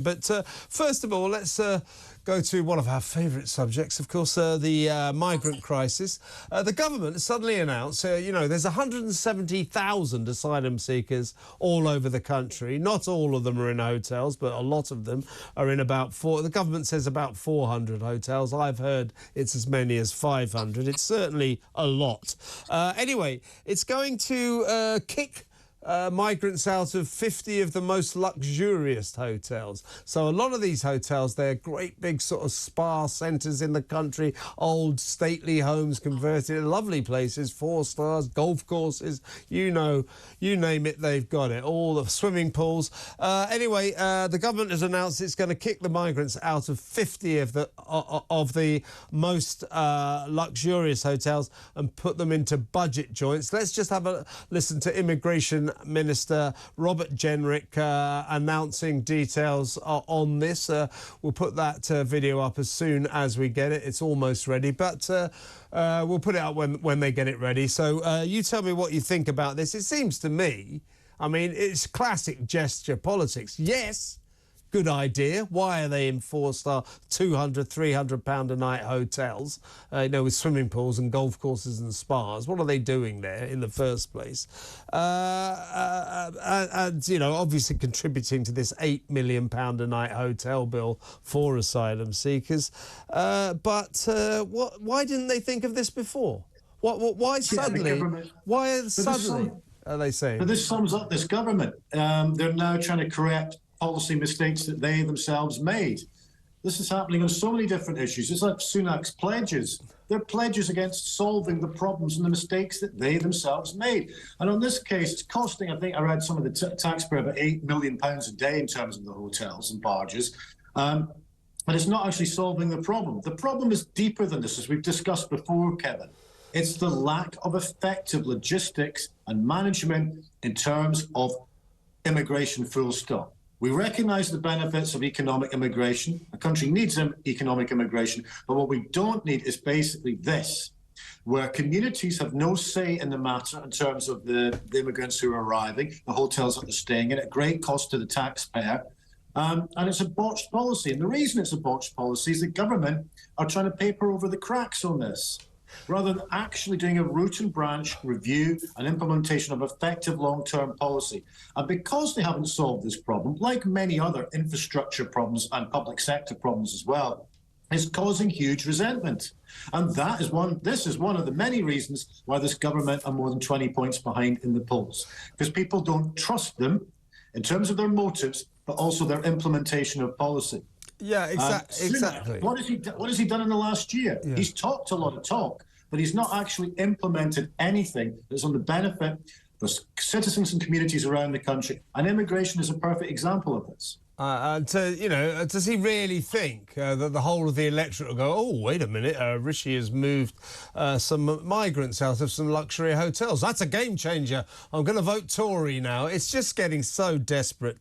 But first of all, let's go to one of our favourite subjects, of course, the migrant crisis. The government has suddenly announced, there's 170,000 asylum seekers all over the country. Not all of them are in hotels, but a lot of them are in the government says about 400 hotels. I've heard it's as many as 500. It's certainly a lot. Anyway, it's going to kick migrants out of 50 of the most luxurious hotels. So a lot of these hotels, they're great big sort of spa centres in the country, old stately homes converted, lovely places, 4 stars, golf courses, you name it, they've got it, all the swimming pools. Anyway, the government has announced it's going to kick the migrants out of 50 of the most luxurious hotels and put them into budget joints. Let's just have a listen to Immigration Minister Robert Jenrick announcing details on this. We'll put that video up as soon as we get it. It's almost ready, but we'll put it up when they get it ready. So you tell me what you think about this. It seems to me, I mean, it's classic gesture politics. Yes, good idea. Why are they in 4-star, £200, £300 a night hotels, with swimming pools and golf courses and spas? What are they doing there in the first place? Obviously contributing to this £8 million a night hotel bill for asylum seekers. But why didn't they think of this before? Why suddenly? Why suddenly are they saying? But this sums up this government. They're now trying to correct policy mistakes that they themselves made. This is happening on so many different issues. It's like Sunak's pledges. They're pledges against solving the problems and the mistakes that they themselves made. And on this case, it's costing, I think I read some of the taxpayer about £8 million a day in terms of the hotels and barges. But it's not actually solving the problem. The problem is deeper than this, as we've discussed before, Kevin. It's the lack of effective logistics and management in terms of immigration, full stop. We recognise the benefits of economic immigration. A country needs economic immigration, but what we don't need is basically this, where communities have no say in the matter in terms of the immigrants who are arriving, the hotels that they're staying in, at great cost to the taxpayer. And it's a botched policy. And the reason it's a botched policy is the government are trying to paper over the cracks on this, rather than actually doing a root and branch review and implementation of effective long-term policy. And because they haven't solved this problem, like many other infrastructure problems and public sector problems as well, it's causing huge resentment. And this is one of the many reasons why this government are more than 20 points behind in the polls, because people don't trust them in terms of their motives, but also their implementation of policy. Yeah, exactly. What has he done in the last year? Yeah. He's talked a lot of talk, but he's not actually implemented anything that's on the benefit for citizens and communities around the country. And immigration is a perfect example of this. Does he really think that the whole of the electorate will go, oh, wait a minute, Rishi has moved some migrants out of some luxury hotels? That's a game changer. I'm going to vote Tory now. It's just getting so desperate.